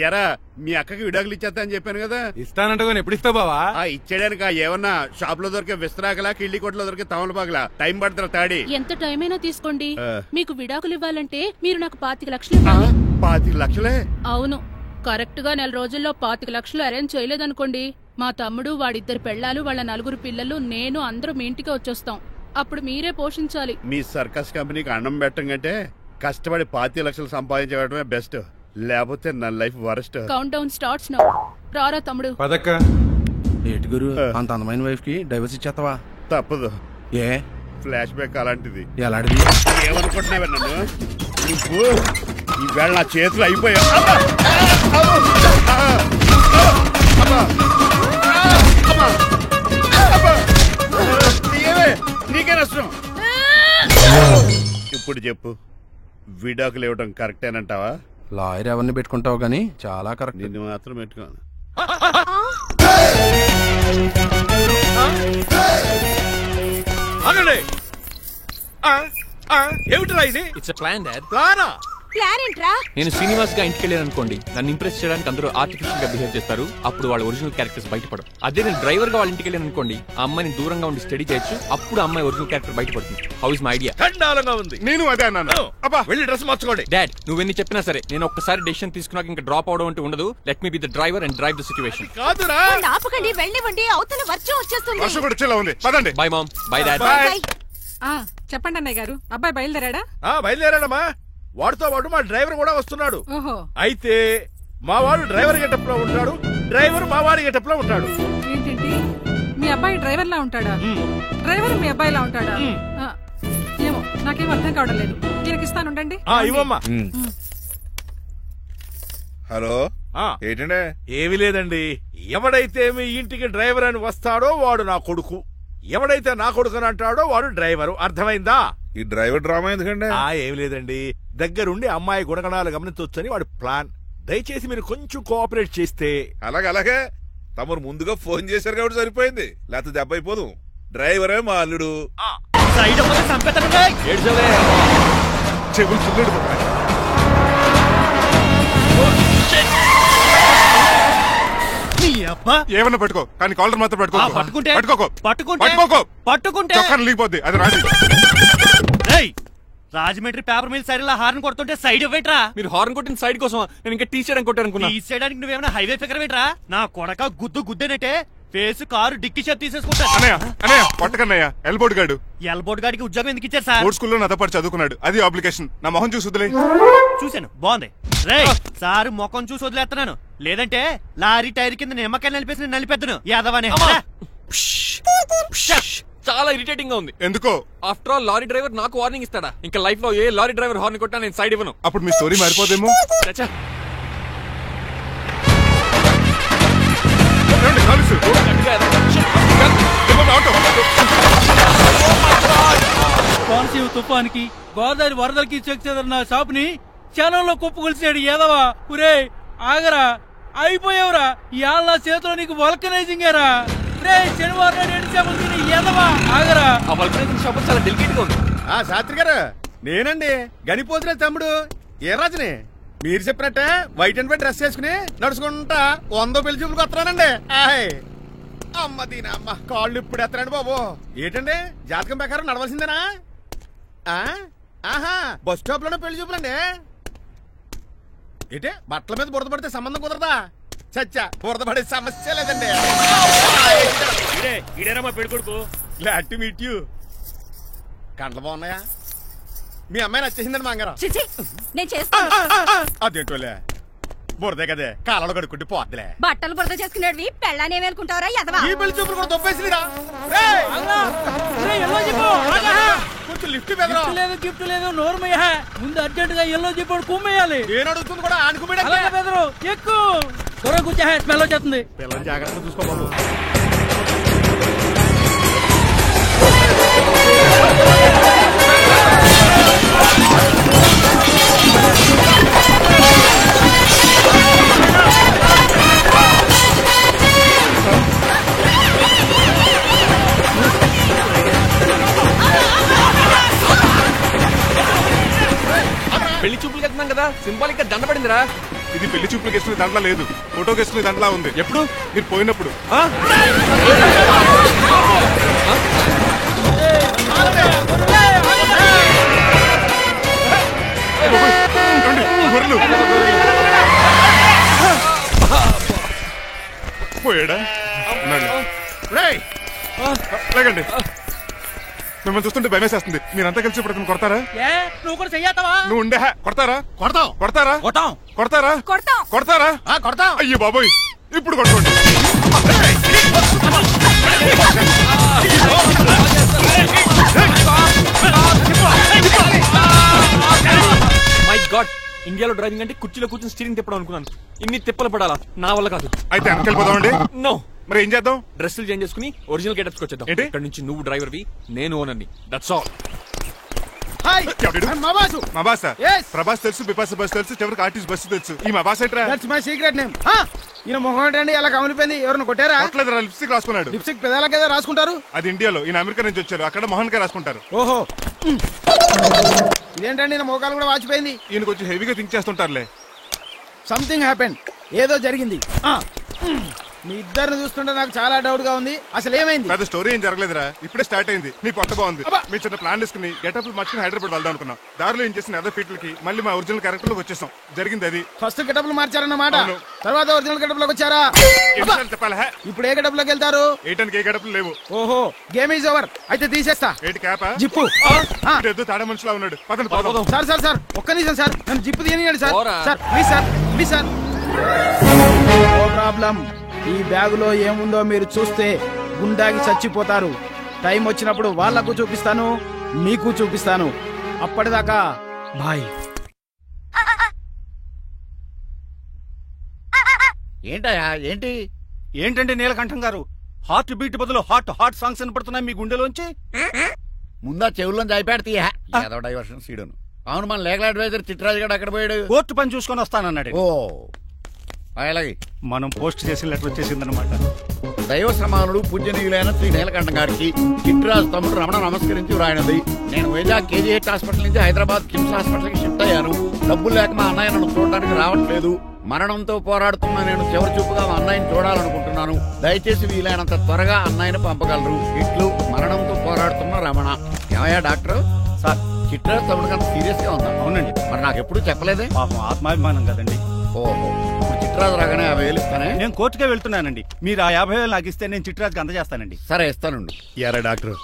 ఎరా మీ అక్కకి విడాకులు ఇచ్చేస్తా అని చెప్పాను కదా. ఇస్తానంటే ఎప్పుడు ఇస్తావు బావా? ఇచ్చేయడానికి ఏమన్నా షాప్ లో దొరికే విస్తరాకలా, కిళ్ళి కొట్లో దొరికే తమలపాకలా టైం పడుతున్నా తాడి. ఎంత టైం అయినా తీసుకోండి. మీకు విడాకులు ఇవ్వాలంటే మీరు నాకు 25 లక్షలు ఇవ్వాలి. 25 లక్షలే? అవును. కరెక్ట్ గా 4 రోజుల్లో 25 లక్షలు అరేంజ్ చేయలేదనుకోండి, మా తమ్ముడు, వాడిద్దరు పెళ్ళాలు, వాళ్ళ 4 పిల్లలు, నేను అందరూ మీ ఇంటికి వచ్చేస్తాం. అప్పుడు మీరే పోషించాలి. మీ సర్కస్ కంపెనీకి అన్నం పెట్టం కంటే కష్టపడి 25 లక్షలు సంపాదించడమే బెస్ట్. లేకపోతే నా life worst. Count down starts now. రారా తమ్ముడు. పదక్క. ఏటి గురు, అంత అందమైన వైఫ్ కి డైవర్స్ ఇచ్చేస్తావా? తప్పదు. ఏ ఫ్లాష్ బ్యాక్ అలాంటిది. ఎలాంటిది? ఏమనుకుంటున్నావా నన్ను? నువ్వు ఈవేళ నా చేతులు అయిపోయా. నీకే నష్టం. ఇప్పుడు చెప్పు, విడాకులు ఇవ్వడం కరెక్టేనంటావా? లాయర్ ఎవరిని పెట్టుకుంటావు గానీ చాలా కరెక్ట్. నిన్ను మాత్రం పెట్టుకోను. ఏమిట్రా ఇది? It's plan dad. ప్లానా? ప్లాన్ ఏంట్రా? నేను శ్రీనివాస్ గా ఇంటికి వెళ్ళాను అనుకోండి, నన్ను ఇంప్రెస్ చేయడానికి అందరూ ఆర్టిఫిషియల్ గా బిహేవ్ చేస్తారు. అప్పుడు వాళ్ళ ఒరిజినల్ క్యారెక్టర్స్ బయటపడవు. అదే నేను డ్రైవర్ గా వాళ్ళ ఇంటికి వెళ్ళాను అనుకోండి, ఆ అమ్మాయిని దూరంగా ఉండి స్టడీ చేయొచ్చు. అప్పుడు అమ్మాయి ఒరిజినల్ క్యారెక్టర్ బయటపడుతుంది. How is my idea? ఖండాలంగా ఉంది. నేను అదే అన్నాను. వెళ్ళి డ్రెస్ మార్చుకోండి. డాడ్, నువ్వెన్ని చెప్పినా సరే నేను ఒక్కసారి డెసిషన్ తీసుకున్నాక ఇంకా డ్రాప్ అవడం అంటూ ఉండదు. Let me be the driver and drive the situation. కాదురా, ఆపకండి, వెళ్ళివ్వండి. అవతల వర్షం వచ్చేస్తుంది. వర్షం కూడా వచ్చేలా ఉంది. పదండి. Bye mom. Bye dad. చెప్పండి అన్నయ్య గారు, అబ్బాయి బయలుదేరాడా? బయలుదేరాడమ్మా. వాడితో పాటు మా డ్రైవర్ కూడా వస్తున్నాడు. ఓహో. అయితే మా వాడు డ్రైవర్ గెటప్ లో ఉంటాడు, డ్రైవర్ మా వాడి గెటప్ లో ఉంటాడు. ఏంటండి, మీ అబ్బాయి డ్రైవర్ లా ఉంటాడా? డ్రైవర్ మీ అబ్బాయి లా ఉంటాడా? ఏమో నాకేం అర్థం కావడం లేదు. ఈయనకి ఇస్తాను, ఉండండి. ఇవ్వమ్మా. హలో, ఏంటండి? ఏమీ లేదండి. ఎవడైతే మీ ఇంటికి డ్రైవర్ అని వస్తాడో వాడు నా కొడుకు, ఎవడైతే నా కొడుకు అని అంటాడో వాడు డ్రైవరు. అర్థమైందా? ఈ డ్రైవర్ డ్రామా ఎందుకండి? ఏమి లేదండి, దగ్గరుండి అమ్మాయి గుణగణాలు గమనించొచ్చని వాడి ప్లాన్. దయచేసి మీరు కొంచెం కోఆపరేట్ చేస్తే. అలాగే తమరు ముందుగా ఫోన్ చేశారు కాబట్టి సరిపోయింది, లేకపోతే దెబ్బ అయిపోదు. డ్రైవరే మా అల్లుడు. చెవులు చిల్లుడు. ఏమన్నా పెట్టుకో, కానీ కాలర్ మాత్రం పట్టుకుంటే చొక్కాను లీగిపోద్ది. అది రాజీ. రాజమండ్రి పేపర్ మిల్ సైడ్ లో హార్న్ కొడుతుంటే సైడ్ ఇవ్వట్రా. మీరు హార్న్ కొట్టిన సైడ్ కోసం నేను ఇంకా టీ చేయడానికి కొట్టానుకున్నా. టీ చేయడానికి నువ్వేమైనా హైవే ఫిగర్ ఏంట్రా? నా కొడక గుద్దేనట్టే ఫేస్ కారు డిక్కి షేప్ తీసేసుకుంటా. అన్నయ్య పట్టకన్నయ్య. ఎల్బోర్డ్ గాడు. ఎల్బోర్డ్ గాడికి ఉద్యోగం ఎందుకు ఇచ్చారు సార్? బోర్డ్ స్కూల్లో నాతో పాటు చదువుకున్నాడు. అది అప్లికేషన్. నా మొహం చూసి వదిలే. చూశాను, బాగుంది. రే సారు ముఖం చూసి వదిలేస్తున్నాను, లేదంటే లారీ టైర్ కింద నిమ్మకాయలు నలిపేసి నలిపెద్దను యాదవనే. చాలా ఇరిటేటింగ్ గా ఉంది. ఎందుకో? ఆఫ్టర్ ఆల్ లారీ డ్రైవర్ నాకు వార్నింగ్ ఇస్తాడా? ఇంకా లైఫ్ లో ఏ లారీ డ్రైవర్ హార్న్ కొట్టా నేను సైడ్ ఇవ్వను. అప్పుడు మీ స్టోరీ మారిపోదేమో. కోనసీమ తుఫానికి, గోదావరి వరదలకి చెక్ చెదరిన షాప్ ని క్షణంలో కుప్పకొలిసాడు ఏదవా. పురే ఆగరా, అయిపోయావురా. ఇవాళ నా చేతిలో నీకు వల్కనైజింగ్ ఏరా. శనివారం ఆగరా. ఆ వల్కనైజింగ్ షాప్ చాలా డెలికేట్ గా ఉంది. శాస్త్రి గారు, నేనండి గనిపోతున్న తమ్ముడు. ఏ రాజుని మీరు చెప్పినట్టే వైట్ అండ్ వైట్ డ్రెస్ వేసుకుని నడుచుకుంటా 100 పెళ్లి చూపులకు వస్తున్నానండి. అమ్మ దీని అమ్మ కాళ్ళు ఇప్పుడు ఎత్తరండి బాబు. ఏంటండి జాతకం ప్రకారం నడవలసిందేనా? ఆహా బస్ స్టాప్ లోనే పెళ్లి చూపులండి. ఏంటే బట్టల మీద బురద పడితే సంబంధం కుదరదా? చచ్చా బురద పడే సమస్య లేదండి. ఇదేనా మా పెళ్లి కొడుకు? Glad to meet you. కండ్లు బాగున్నాయా? మీ అమ్మాయి నచ్చేసిందండి మంగారం. నేను చేస్తాను. అదేంటోలే బురదే కదే కాలంలో కడుక్కుంటే పోద్దులే. బట్టలు బురద చేసుకునేవి పెళ్ళానే వేలుకుంటావరా ఎదవా? ఈ పెళ్లి చూపులు కూడా దొబ్బేసిరా. కొంచెం లిఫ్ట్ లేదు గిఫ్ట్ లేదు నోర్మయ్య. ముందు అర్జెంట్ గా ఎల్లో చెప్పాడు కుమ్మేయాలి. నేను అడుగుతుంది కూడా ఆనుకుపోయి బెదరు ఎక్కువ త్వరగా కూర్చో స్మెల్ వచ్చేస్తుంది. పిల్లలు జాగ్రత్తగా చూసుకో బాబు. పెళ్లి చూపులకి వెళ్తున్నాం కదా, సింబాలిక్ గా దండ పడిందిరా. ఇది పెళ్లి చూపులకు వేసుకునే దాంట్లో లేదు, ఫోటోకి వేసుకునే దాంట్లో ఉంది. ఎప్పుడు? మీరు పోయినప్పుడు. పోయాడా? లేకండి, మిమ్మల్ని చూస్తుంటే భయమేసేస్తుంది. మీరంతా కలిసి ఇప్పుడు అతను కొడతారా? నువ్వు కూడా చెయ్యతావా? నువ్వు ఉండే కొడతారా? కొడతాం. కొడతారా? కొడతాం. కొడతారా? కొడతాం. కొడతారా? కొడతాం. అయ్యో బాబోయ్, ఇప్పుడు కొట్టుకోండి. మై గాడ్, ఇండియాలో డ్రైవింగ్ అంటే కుర్చీలో కూర్చొని స్టీరింగ్ తిప్పడం అనుకున్నాను. ఇన్ని తిప్పలు పడాలా? నా వల్ల కాదు. అయితే వెనకెళ్ళిపోదామండి. నో. మరి ఏం చేద్దాం? డ్రెస్సులు చేంజ్ చేసుకుని ఒరిజినల్ గెటప్స్ వచ్చేద్దాం. ఏంటి? ఇక్కడ నుంచి నువ్వు డ్రైవర్వి, నేను ఓనర్ని. That's all. మా బాస ప్రభాస్ తెలుసు, బిపాస బస్ తెలుసు, చివరికి ఆర్టిస్ట్ బస్సు తెలుసు. ఈ మా బాస్ ఏంట్రా? That's my secret name. ఈయన మొహం ఏంటండి ఎలా కమిలిపోయింది? ఎవరిని కొట్టారా? కొట్టలేదురా, లిప్స్టిక్ రాసుకున్నాడు. లిప్స్టిక్ పెదాలకి ఏదో రాసుకుంటారు. అది ఇండియాలో, ఈయన అమెరికా నుంచి వచ్చారు, అక్కడ మోహన్ గారు రాసుకుంటారు. ఓహో, ఇదేంటండి నా మోకాలు కూడా వాచిపోయింది. ఈయన కొంచెం హెవీగా థింక్ చేస్తుంటారులే. సంథింగ్ హ్యాపెన్, ఏదో జరిగింది. మీ ఇద్దరిని చూస్తుంటే నాకు చాలా డౌట్ గా ఉంది. అసలు ఏమైంది? పెద్ద స్టోరీ ఏం జరగలేదురా, ఇప్పుడే స్టార్ట్ అయింది. నీ కొత్త బాగుంది. మేము చిన్న ప్లాన్ తీసుకుని గెటప్ మార్చుకుని హైదరాబాద్ వెళ్దాం అనుకున్నాం. దారిలో ఏం చేసిన అదర్ ఫీట్లకి మళ్ళీ మా ఒరిజినల్ క్యారెక్టర్ లోకి వచ్చేసాం. జరిగింది అది. ఫస్ట్ గెటప్లు మార్చారన్నమాట, తర్వాత ఒరిజినల్ గెటప్ లోకి వచ్చారా? చెప్పాలా? ఇప్పుడు ఏ గెటప్ లోకి వెళ్తారు? ఏ గెటప్లు లేవు. ఓహో, గేమ్ ఈజ్ ఓవర్. అయితే తీసేస్తా. ఏంటి క్యాపా? జిప్పు. తాడే మనుషులా ఉన్నాడు. సార్ సార్ సార్ ఒక్క నిమిషం సార్, నన్ను జిప్పు తీయనియండి sir. Sir please sir, please sir. No problem. ఈ బ్యాగులో ఏముందో మీరు చూస్తే గుండాకి చచ్చిపోతారు. టైం వచ్చినప్పుడు వాళ్లకు చూపిస్తాను, మీకు చూపిస్తాను. అప్పటిదాకా బాయ్. ఏంటయ్యా? ఏంటంటే నీలకంఠం గారు, హార్ట్ బీట్ బదులు హాట్ హాట్ సాంగ్స్ వినపడుతున్నాయి మీ గుండెలోంచి. ముందా చెవుల్లోంచి అయిపోయాడు తీయా. ఏదో డైవర్షన్ సీడును. అవును, మన లీగల్ అడ్వైజర్ చిట్రాజు గారు అక్కడ పోయాడు. కోర్టు పని చూసుకొని వస్తానన్నాడు. ఓ అలాగే మనం పోస్ట్ చేసిన లెటర్ వచ్చేసిందనమాట. దైవ సమానుడు పూజనీయులైన శ్రీ నీలకంఠం గారికి చిట్రాజు తమ్ముడు రమణ నమస్కరించి వ్రాయినది. నేను వైజాగ్ కేజీహెచ్ హాస్పిటల్ నుంచి హైదరాబాద్ కిమ్స్ హాస్పిటల్ కి షిఫ్ట్ అయ్యాను. డబ్బులు లేక మా అన్నయ్య నన్ను చూడడానికి రావట్లేదు. మరణంతో పోరాడుతున్న నేను చివరి చూపుగా మా అన్నయ్యని చూడాలనుకుంటున్నాను. దయచేసి వీలైనంత త్వరగా అన్నయ్యని పంపగలరు. ఇట్లు మరణంతో పోరాడుతున్న రమణ. ఏమయ్యా డాక్టర్? సార్, చిట్రాజు తమ్ముడు కన్నా సీరియస్ గా ఉందా? అవునండి. మరి నాకు ఎప్పుడు చెప్పలేదే? పాపం ఆత్మాభిమానం కదండి. ఓహో, చిట్రాజు రాగానే 50,000 ఇస్తానే. నేను కోర్టుకే వెళ్తున్నానండి. మీరు ఆ 50,000 నాకు ఇస్తే నేను చిట్రాజుకి అందజేస్తానండి. సరే ఇస్తానండి. యారా డాక్టర్,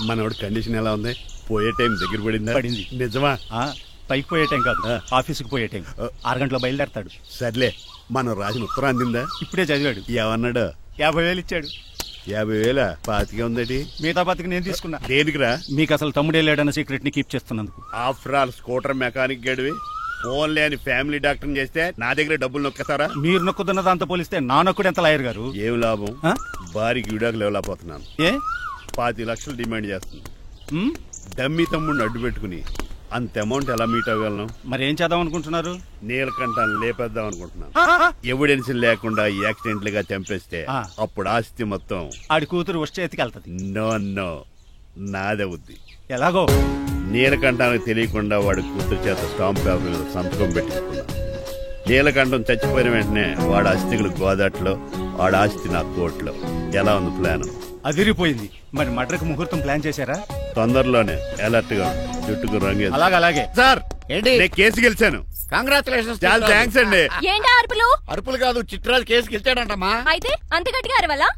మనోడి కండిషన్ ఎలా ఉంది? పోయే టైం దగ్గర పడిందా? పడింది. నిజమా? పైకి పోయే టైం కాదు, ఆఫీసుకు పోయే టైం. 6 గంటలో బయలుదేరతాడు. సర్లే, మనం రాసిన ఉత్తరం అందిందా? ఇప్పుడే చదివాడు. ఏమన్నాడు? 50,000 ఇచ్చాడు. 50,000 పాతికే ఉందటి. మిగతా పాతికి నేను తీసుకున్నా. దేనికిరా? మీకు అసలు తమ్ముడే లేడన్న సీక్రెట్ ని కీప్ చేస్తున్నందుకు. ఆఫ్టర్ ఆల్ స్కూటర్ మెకానిక్ గడివి ఫోన్ లేని ఫ్యామిలీ డాక్టర్ చేస్తే నా దగ్గర డబ్బులు నొక్కేస్తారా? మీరు నొక్కుతున్న దాంతో పోలిస్తే నా నొక్కుడు ఎంత లాయర్ గారు? ఏం లాభం? భారీకి విడాకులు ఇవ్వలేకపోతున్నాను. ఏ 5 లక్షలు డిమాండ్ చేస్తుంది. డమ్మి తమ్ముడిని అడ్డు పెట్టుకుని అంత అమౌంట్ ఎలా మీట్ అవ్వగలను? మరి ఏం చేద్దాం అనుకుంటున్నారు? నీలకంఠాన్ని లేపేద్దాం అనుకుంటున్నాను. ఎవిడెన్స్ లేకుండా యాక్సిడెంట్లుగా చంపేస్తే అప్పుడు ఆస్తి మొత్తం ఆడి కూతురు వచ్చి ఎత్తికెళ్తది. No no, నాదవుద్ది. ఎలాగో? నీలకంఠానికి తెలియకుండా వాడి కూతురు చేత స్టాంప్ పేపర్ మీద సంతకం పెట్టించుకున్నా. నీలకంఠం చచ్చిపోయిన వెంటనే వాడి అస్థికులు గోదాట్లో, వాడి ఆస్తి నా కోర్టులో. ఎలా ఉంది ప్లాన్? అదిరిపోయింది. మరి మర్డర్కి ముహూర్తం ప్లాన్ చేశారా? తొందరలోనే. అలర్ట్ గా జుట్టుకు రంగు. అలాగే సార్ ఏంటి? నేను కేసు గెలిచాను. కంగ్రాచులేషన్స్. చాలా థ్యాంక్స్ అండి. ఏంటా అరుపులు? అరుపులు కాదు, చిట్రాజు కేసు గెలిచాడంటమ్మా. అయితే అంత గట్టిగా అరవాలా?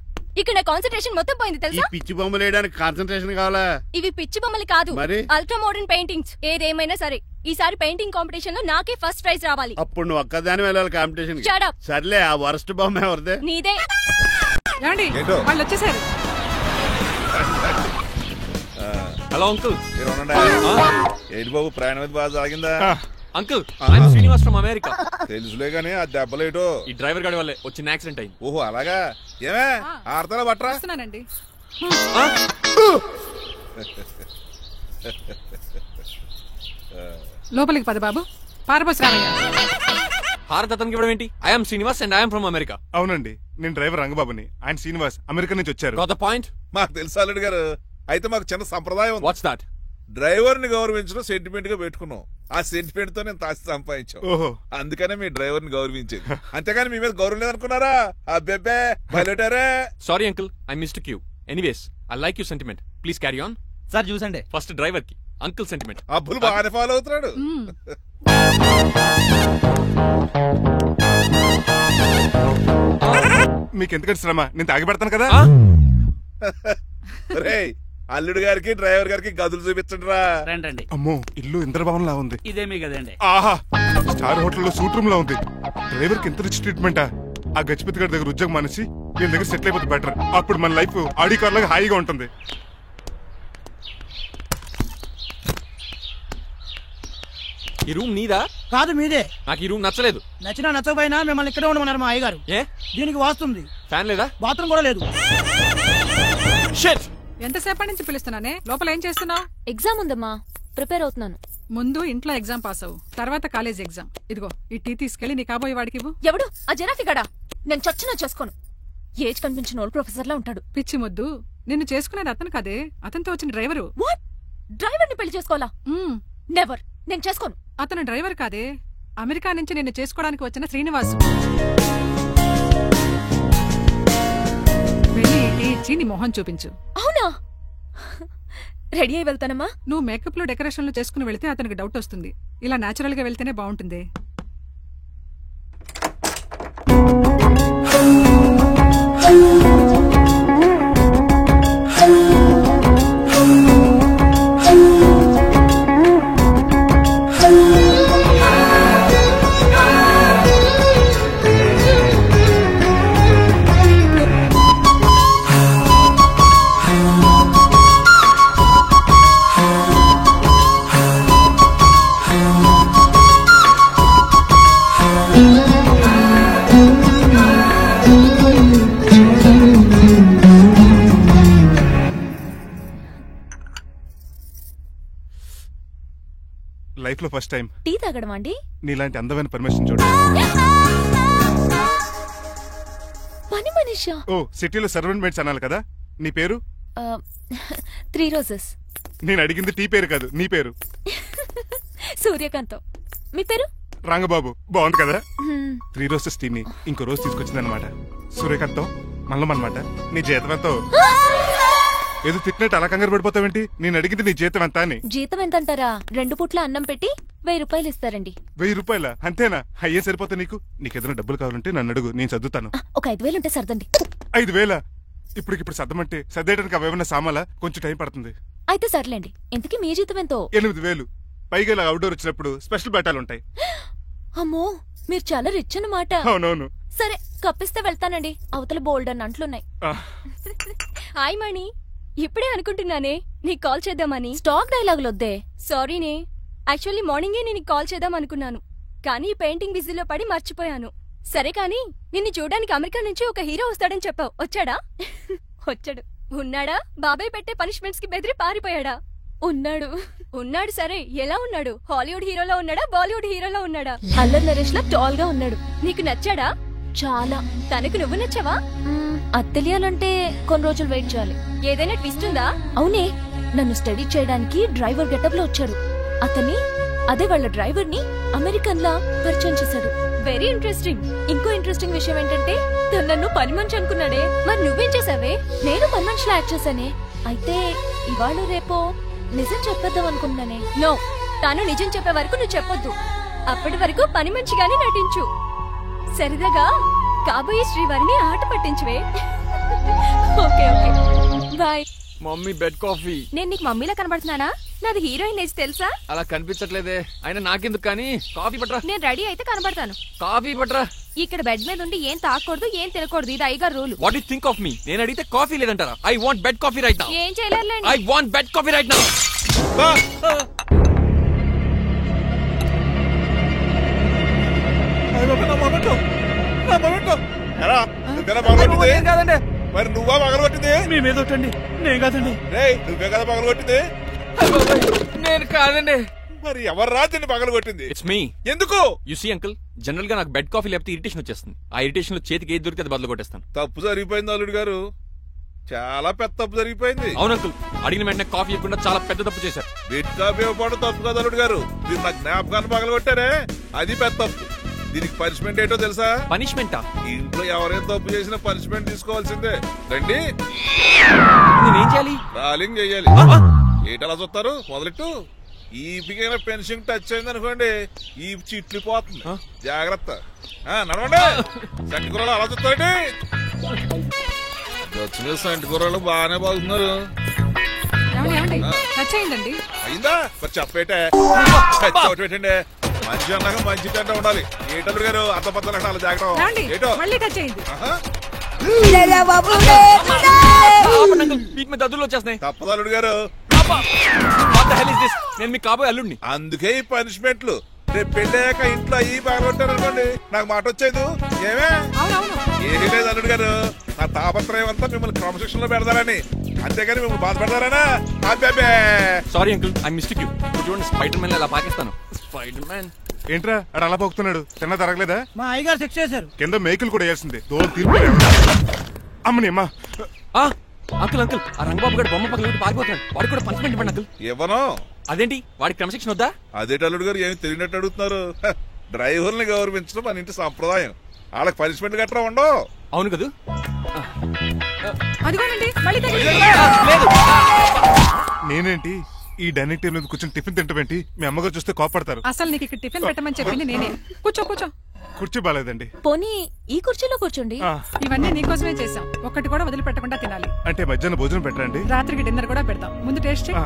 ఇక్కడ నా కాన్సన్ట్రేషన్ మొత్తం పోయింది ఈ తెలుసా? పిచ్చి బొమ్మలు వేయడానికి కాన్సన్ట్రేషన్ కావాలా? ఇవి పిచ్చి బొమ్మలు కాదు, మరి? Ultra modern paintings. ఏదేమైనా సరే ఈసారి పెయింటింగ్ కాంపిటీషన్ లో నాకే ఫస్ట్ ప్రైజ్ రావాలి. అప్పుడు నువ్వు ఒక్కదాని వెళ్ళాలి కాంపిటీషన్. Shut up. సర్లే, ఆ వరస్ట్ బొమ్మ ఎవరిదే? నీదే. ఏమండి వాళ్ళు వచ్చేసారు. Hello uncle. ఏంటి బాబు, ప్రయాణం అయితే బాగా సాగిందా? Uncle, I am Srinivas from America. తెలుసులే గానీ ఆ దెబ్బలేటో ఈ డ్రైవర్ గాడి వల్లే వచ్చిన యాక్సిడెంట్ అయింది. ఓహో అలాగా. ఏమే ఆడతారా బట్రా? వస్తున్నానండి. లోపలికి పద బాబు. పారబోసి రావయ్యా. భారత్ అతనికి ఇవ్వడం ఏంటి? I'm Srinivas and I'm from America. అవునండి, నేను డ్రైవర్ రంగబాబుని. ఆయన శ్రీనివాస్ అమెరికా నుంచి వచ్చారు. Got the point. మాకు తెలుసు అల్లుడు గారు. అయితే మాకు చిన్న సంప్రదాయం ఉంది. What's that? డ్రైవర్ ని గౌరవించడం సెంటిమెంట్ గా పెట్టుకున్నాం. ఆ సెంటిమెంట్ తో నేను తాసి సంపాదించాం. ఓహో, అందుకనే మీ డ్రైవర్ ని గౌరవించేది. అంతేగాని మీ మీద గౌరవం లేదనుకున్నారా? అబ్బెబ్బే బయలుటారే. Sorry uncle, I mistake you. Anyways, I like you sentiment. Please carry on. Sir చూసండి. ఫస్ట్ డ్రైవర్ కి అంకుల్ సెంటిమెంట్. అబ్బులు బాగానే ఫాలో అవుతున్నాడు. మీకు ఎందుకంటే శ్రమ, నేను తాగి పెడతాను కదా. రేయ్, అల్లుడు గారికి డ్రైవర్ గారికి గదులు చూపించండి రా. రండి. అమ్మో, ఇల్లు ఇంద్రభవన్ లా ఉంది. ఇదేమీ కదండి. ఆహా, స్టార్ హోటల్లో సూట్ రూమ్ లా ఉంది. డ్రైవర్ కి ఎంత రిచ్ ట్రీట్మెంటా. ఆ గజపతి గారి దగ్గర ఉద్యోగం మానేసి వీళ్ళ దగ్గర సెటిల్ అయిపోతే బెటర్. అప్పుడు మన లైఫ్ ఆడి కార్ లాగా హాయిగా ఉంటుంది. ఈ రూమ్ నీదా? కాదు మీదే. నాకు ఈ రూమ్ నచ్చలేదు. నచ్చినా నచ్చకపోయినా మిమ్మల్ని ఇక్కడే ఉండమన్నారు మా అయ్యగారు. ఏ? దీనికి వాస్తుంది. ఫ్యాన్ లేదా? బాత్రూమ్ కూడా లేదు. షిట్. ఎంతసేపటి నుంచి పిలుస్తున్నానే? లోపల ఏం చేస్తున్నావు? ఎగ్జామ్ ఉందమ్మా, ప్రిపేర్ అవుతున్నాను. ముందు ఇంట్లో ఎగ్జామ్ పాస్ అవ్వు, తర్వాత కాలేజ్ ఎగ్జామ్. ఇదిగో ఈ టీ తీసుకెళ్లి నీ కాబోయే వాడికి ఇవ్వు. ఎవడు ఆ జరాఫీ గడా? నేను చచ్చినా చేసుకోను. ఏజ్ కనిపించిన ఓల్డ్ ప్రొఫెసర్ లా ఉంటాడు. పిచ్చి మొద్దు, నిన్ను చేసుకునేది అతను కాదే, అతనితో వచ్చిన డ్రైవరు. వాట్? డ్రైవర్ ని పెళ్లి చేసుకోవాలా? నెవర్, నేను చేసుకోను. అతను డ్రైవర్ కాదే, అమెరికా నుంచి నిన్ను చేసుకోవడానికి వచ్చిన శ్రీనివాసు. వెళ్ళి టీ ఇచ్చి నీ మొహం చూపించు. అవునా? రెడీ అయి వెళ్తానమ్మా. నువ్వు మేకప్ లో డెకరేషన్లు చేసుకుని వెళితే అతనికి డౌట్ వస్తుంది. ఇలా నేచురల్ గా వెళ్తేనే బాగుంటుంది. లైఫ్ లో ఫస్ట్ టైం టీ తాగడం అండి. నీలాంటి అందమైన పర్మిషన్ చూడు. పని మనిషా? ఓ, సిటీలో సర్వెంట్ మేట్స్ అనాలి కదా. నీ పేరు? 3 రోజెస్. నేను అడిగింది టీ పేరు కాదు, నీ పేరు. సూర్యకాంతం. మీ పేరు? రంగబాబు. బాగుంది కదా. 3 రోజెస్ టీని ఇంకో రోజు తీసుకొచ్చిందనమాట. సూర్యకాంతం మల్లం అనమాట. నీ జీతం ఎంతో? ఏదో తిట్టినట్టు అలా కంగారు పడిపోతావేంటి? నేను అడిగింది నీ జీతం ఎంత అని. జీతం ఎంత అంటారా? 2 పూట్ల అన్నం పెట్టి 1000 రూపాయలు ఇస్తారండి. 1000 రూపాయల? అంతేనా? అయ్యే సరిపోతా నీకు. నీకేదైనా డబ్బులు కావాలంటే నన్ను అడుగు, నేను చదువుతాను. ఒక 5000 ఉంటే సర్దండి. 5000? ఇప్పుడు సర్దమంటే సర్దేయడానికి అవేమన్నా సామాలా? కొంచెం టైం పడుతుంది. అయితే సర్లేండి. ఇంతకీ మీ జీతం ఎంతో? 8000. పైగా ఇలా అవుట్డోర్ వచ్చినప్పుడు స్పెషల్ బట్టాలుంటాయి. అమ్మో, మీరు చాలా రిచ్ అన్నమాట. అవునవును. సరే, కప్పిస్తే వెళ్తానండి. అవతల బోల్డ్ అన్న అంట్లున్నాయి. హాయ్ మణి, ఇప్పుడే అనుకుంటున్నానే నీకు కాల్ చేద్దామని. స్టాక్ డైలాగులు వద్దే. సారీనే, యాక్చువల్లీ మార్నింగే నేను కాల్ చేద్దాం అనుకున్నాను, కానీ పెయింటింగ్ బిజీలో పడి మర్చిపోయాను. సరే కానీ నిన్ను చూడడానికి అమెరికా నుంచి ఒక హీరో వస్తాడని చెప్పావు. వచ్చాడా? వచ్చాడు. ఉన్నాడా? బాబాయ్ పెట్టే పనిష్మెంట్స్ కి బెదిరి పారిపోయాడా? ఉన్నాడు. సరే, ఎలా ఉన్నాడు? హాలీవుడ్ హీరోలో ఉన్నాడా, బాలీవుడ్ హీరోలో ఉన్నాడా? అల్లరి నరేష్ లా టాల్ గా ఉన్నాడు. నీకు నచ్చాడా? చాలా. తనకు నువ్వు నచ్చావా? అది తెలియాలంటే కొన్ని రోజులు వెయిట్ చేయాలి. ఏదైనా ట్విస్ట్ ఉందా? అవునే, నన్ను స్టడీ చేయడానికి డ్రైవర్ గెటప్ లో వచ్చాడు. అతన్ని అదే వాళ్ళ డ్రైవర్ ని అమెరికన్ లా పరిచయం చేశాడు. Very interesting. ఇంకో ఇంట్రెస్టింగ్ విషయం ఏంటంటే తను నన్ను పని మనిషి అనుకున్నాడే. మరి నువ్వేం చేసావే? నేను పని మనిషిలా యాక్ట్ చేశానే. అయితే ఇవాళ రేపో నిజం చెప్పేద్దాం అనుకున్నానే. నో, తాను నిజం చెప్పే వరకు నువ్వు చెప్పొద్దు. అప్పటి వరకు పని మనిషిగానే నటించు. సరదాగా కాబోయే శ్రీవారిని ఆట పట్టించువే. Okay okay bye. Mummy bed coffee. నేను నీకు మమ్మీలా కనబడుతున్నానా? నాది హీరోయిన్ ఏజ్ తెలుసా? అలా కనిపించట్లేదే. అయినా నాకెందుకు కానీ కాఫీ పట్రా. నేను రెడీ అయితే కనబడతాను. కాఫీ పట్రా. ఇక్కడ బెడ్ మీద ఉండి ఏం తాకూడదు, ఏం తినకూడదు. ఇది అయ్యగారు rule. What you think of me? నేను అడిగితే కాఫీ లేదంటారా? I want bed coffee right now. ఏం చేయలేరులేండి. I want bed coffee right now. కాదండి. మరి నువ్వా పగలగొట్టింది? మీ మీద ఒట్టండి. నేను కాదండి. నువ్వే కదా పగలగొట్టింది? నేను కాదండి. మరి ఎవర్రా దీన్ని పగలగొట్టింది? It's me. ఎందుకు? యు సీ అంకుల్, జనరల్ గా నాకు బెడ్ కాఫీ లేకపోతే ఇరిటేషన్ వచ్చేస్తుంది. ఆ ఇరిటేషన్ లో చేతికి ఏది దొరికితే అది బదులు కొట్టేస్తాను. తప్పు జరిగిపోయింది అల్లుడు గారు, చాలా పెద్ద తప్పు జరిగిపోయింది. అవును అంకుల్, అడిగిన వెంటనే కాఫీ ఇవ్వకుండా చాలా పెద్ద తప్పు చేశారు. బెడ్ కాఫీ ఇవ్వడం తప్పు కదా అల్లుడు గారు, మీరు నా జ్ఞాపకాన్ని పగలగొట్టారే అది పెద్ద తప్పు. దీనికి పనిష్మెంట్ ఏంటో తెలుసా? పనిష్మెంటా? ఇంట్లో ఎవరైనా తప్పు చేసినా పనిష్మెంట్ తీసుకోవాల్సిందే. రండి. నేనేం చేయాలి? రాలింగ్ చెయ్యాలి. ఏటలా చూస్తారు? మొదలెట్టు. ఈ పిగైన పెన్షన్ టచ్ అయింది అనుకోండి, ఈ చిట్లు పోతుంది. జాగ్రత్త. నడవండి. సంటి కూరలు అలా చూస్తారండి. వచ్చిన సంటి కూరలు బాగానే బాగుతున్నారు. టచ్ అయిందండి. అయిందా? మరి చెప్పేటే పెట్టండి. మంచి అన్నాక మంచి తింట ఉండాలి. ఏటల్లుడు గారు అర్థపత్రాలు అలా జాగ్రత్త. ఏటో మళ్ళీ టచ్ అయింది. దద్దులు వచ్చేస్తున్నాయి. తప్పదల్లుడు గారు, నేను మీకు కాబోయే అల్లుడిని. అందుకే ఈ పనిష్మెంట్లు. రేపు పెళ్ళాక ఇంట్లో అయ్యి బాగుంటారు అనుకోండి, నాకు మాట వచ్చేది ఏమే? ఏమీ లేదు అల్లుడు గారు, నా తాపత్రయం అంతా మిమ్మల్ని క్రమశిక్షణలో పెడతారని, అంతేగాని మిమ్మల్ని బాధ పెడతారనా? Sorry uncle, I mistake you. చూడండి, స్పైడర్ మ్యాన్ అలా పాకిస్తాను. స్పైడర్ మ్యాన్ ఏంట్రా అడు అలా పోతున్నాడు? తిన్నా తరగలేదా? మా అయ్యగారు చెక్ చేశారు. కింద మేకులు కూడా వేయాల్సిందే. దోలు తీర్పు అమ్మని అమ్మా. అంకుల్ అంకుల్, ఆ రంగబాబు గారు బొమ్మ పక్కన పారిపోతున్నాడు. వాడికి కూడా పనిష్మెంట్ ఇవ్వండి అంకుల్. ఇవ్వను. అదేంటి, వాడికి క్రమశిక్షణ వద్దా? అదేంటి అల్లుడు గారు ఏమి తెలియనట్టు అడుగుతున్నారు? డ్రైవర్ని గౌరవించడం మన ఇంటి సంప్రదాయం. వాళ్ళకి పనిష్మెంట్ గట్రా ఉండవు. అవును కదా. నేనేంటి ఈ డైనింగ్ టేబుల్ మీద కూర్చొని టిఫిన్ తింటామేంటి? మీ అమ్మగారు చూస్తే కోపడతారు. అసలు నీకు ఇక్కడ టిఫిన్ పెట్టమని చెప్పింది నేనే. కూర్చో కూర్చో. కుర్చీ బాలేదండి. పోనీ ఈ కుర్చీలో కూర్చోండి. ఇవన్నీ నీకోసమే చేసాం. ఒక్కటి కూడా వదిలిపెట్టకుండా తినాలి. అంటే మధ్యాహ్నం భోజనం పెట్టండి, రాత్రికి డిన్నర్ కూడా పెడతాం. ముందు టేస్ట్ చేయి.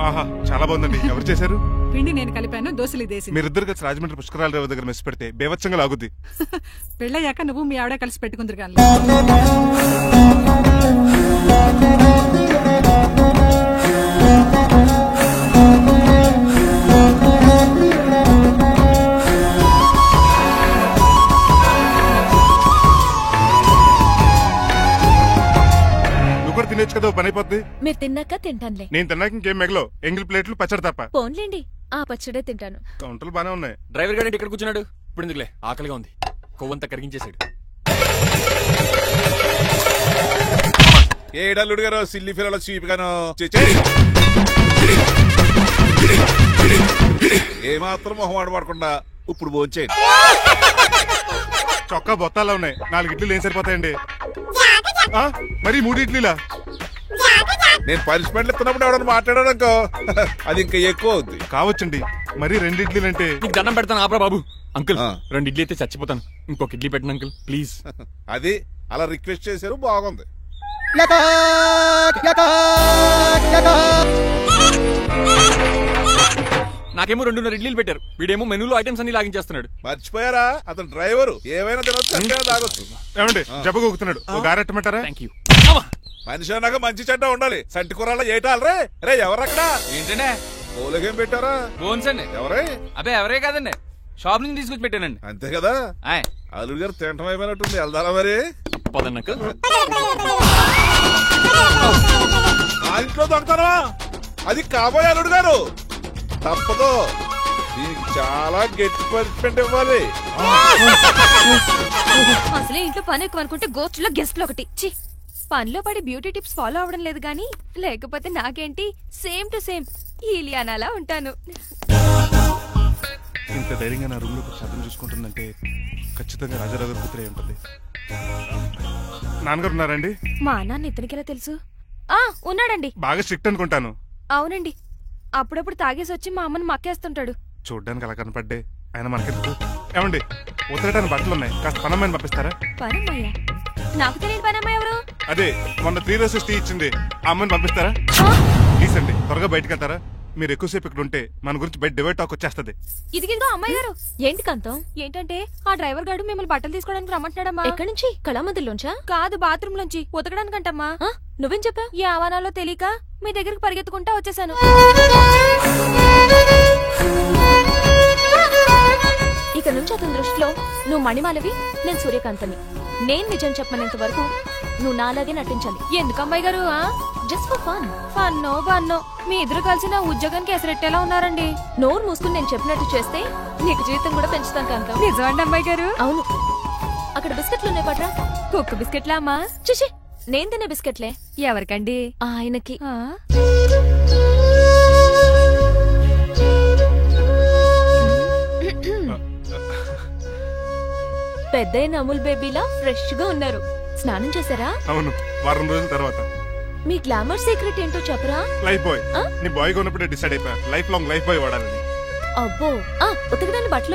ఆహా, చాలా బాగుందండి. ఎవరు చేశారు? పిండి నేను కలిపాను, దోశలు దేశీ. మీరిద్దరు కలిసి రాజమండ్రి పుష్కరాల రేవు దగ్గర మెస్ పెడితే బేవచ్చంగా లాగుద్ది. పెళ్ళయ్యాక నువ్వు మీ ఆవిడ కలిసి పెట్టుకుందరు కానీ. తినేచ్చు కదా, పని అయిపోద్ది. మీరు తిన్నాక తింటానులే. నేను తిన్నాక ఇంకేం మిగలవు. ఎంగిల్ ప్లేట్లు పచ్చడి తప్ప. పోన్లేండి, ఆ పచ్చడే తింటాను. కౌంటర్లు బానే ఉన్నాయి. డ్రైవర్ గారు ఇక్కడ కూర్చున్నాడు. ఇప్పుడు ఎందుకులే, ఆకలిగా ఉంది. కొవ్వంతా కరిగించేశాడు. ఏడల్లుడు గారు సిల్లి ఫిల్లల చీప్ గాను ఏమాత్రం మొహమాట పడకుండా ఇప్పుడు భోంచేయండి. చొక్కా బొత్తాలా ఉన్నాయి. 4 ఇడ్లీలు ఏం సరిపోతాయండి? మరి 3 ఇడ్లీలా? నేను పనిష్మెంట్లు ఇస్తున్నప్పుడు ఎవడన్నా మాట్లాడాడనుకో అది ఇంకా ఎక్కువ అవుద్ది. కావచ్చండి, మరి 2 ఇడ్లీలు అంటే. నీకు దండం పెడతాను ఆపరా బాబు. అంకుల్ 2 ఇడ్లీ అయితే చచ్చిపోతాను. ఇంకొక ఇడ్లీ పెట్టండి అంకుల్ ప్లీజ్. అది అలా రిక్వెస్ట్ చేశారు, బాగుంది. నాకేమో 2.5 ఇడ్లీలు పెట్టారు. వీడేమో మెనూలో ఐటమ్స్ అన్ని లాగించేస్తున్నాడు. మర్చిపోయారా, అతను డ్రైవర్. ఏమైనా తినొచ్చు, తాగొచ్చు. ఏమండి జబ్బగొక్కుతున్నాడు, ఒక గారెట్టమంటారా? మనిషి అన్నాక మంచి చెడ్డ ఉండాలి. సంటి కూరలో ఏటాలరే. రే ఎవరక్కడ? ఏంటంటే ఓలకేం పెట్టారా? బోన్స్ అండి. ఎవరే? అబ్బే ఎవరే కాదండి, షాప్ నుంచి తీసుకొచ్చి పెట్టానండి. అంతే కదా. అల్లుడు గారు తింటం అయిపోయినట్టుంది. వెళ్దారా మరి? ఆ ఇంట్లో దొంగతనమా? అది కాబోయే అల్లుడు గారు. తప్పదు, దీనికి చాలా గట్టి పనిష్మెంట్ ఇవ్వాలి. అసలే ఇంట్లో పని ఎక్కువ అనుకుంటే గోచులో గెస్ట్లు ఒకటి. పనిలో పడి బ్యూటీ టిప్స్ ఫాలో అవడం లేదు గానీ లేకపోతే నాకేంటి సేమ్ టు సేమ్ ఈలియానాలా ఉంటాను. ఇంత ధైర్యంగా నా రూమ్ లో శబ్దం చూసుకుంటుందంటే ఖచ్చితంగా రాజారావు గారు కూతురే ఉంటుంది. నాన్నగారు ఉన్నారండి? మా నాన్న ఇతనికెలా తెలుసు? ఉన్నాడండి. బాగా స్ట్రిక్ట్ అనుకుంటాను. అవునండి, అప్పుడప్పుడు తాగేసి వచ్చి మా అమ్మని మక్కేస్తుంటాడు. చూడ్డానికి అలా కనపడ్డే ఆయన మనకెందుకు? ఏమండి, ఉతరటానికి బట్టలు ఉన్నాయి, కాస్త పనమ్మాయిని పంపిస్తారా? పనమ్మయ్య? నాకు తెలియని పనమ్మాయి ఎవరు? అదే మొన్న 3 రోజెస్ టీ ఇచ్చింది, ఆ అమ్మాయిని పంపిస్తారా? ప్లీజ్ అండి, త్వరగా బయటకు వెళ్తారా? మీరు ఎక్కువసేపు ఇక్కడ ఉంటే మన గురించి బయట డివైడ్ టాక్ వచ్చేస్తుంది. ఇదిగిదిగో అమ్మాయి గారు. ఏంటి కాంతం? ఏంటంటే ఆ డ్రైవర్ గారు మిమ్మల్ని బట్టలు తీసుకోవడానికి రమ్మంటున్నాడమ్మా. ఎక్కడి నుంచి? కళామందిలోంచా? కాదు, బాత్రూమ్ లోంచి ఉతకడానికంటమ్మా. నువ్వేం చెప్పా? ఈ ఆవానాలో తెలియక మీ దగ్గరికి పరిగెత్తుకుంటా వచ్చేసాను. ఇక నుంచి అతని దృష్టిలో నువ్వు మణిమాలవి, నేను సూర్యకాంతని. నేను నిజం చెప్పనంత వరకు నువ్వు నాలాగే నటించాలి. ఎందుకు అమ్మాయి గారు? Just for fun. ఫన్నో బన్నో మీ ఇద్దరు కలిసి నా ఉద్యోగానికి ఎసరెట్టేలా ఉన్నారండి. నోరు మూసుకుని నేను చెప్పినట్టు చేస్తే నీకు జీవితం కూడా పెంచుతాను కాంతం. నిజమండి అమ్మాయి గారు? అవును. అక్కడ బిస్కెట్లు ఉన్నాయి పట్రా. కుక్క బిస్కెట్లా అమ్మా? చూసి నేను తినే బిస్కెట్లే. ఎవరికండి? ఆయనకి. పెద్దయిన అమూల్ బేబీలా ఫ్రెష్ గా ఉన్నారు. స్నానం చేశారా? అవును, వారం రోజుల తర్వాత. మీ గ్లామర్ సీక్రెట్ ఏంటో చెప్పరా? Life boy. నీ బాయ్ గా ఉన్నప్పుడే డిసైడ్ అయిపోయా లైఫ్ లాంగ్ లైఫ్ బాయ్ వాడాలని. అబ్బో, ఉతకడానికి బట్టలు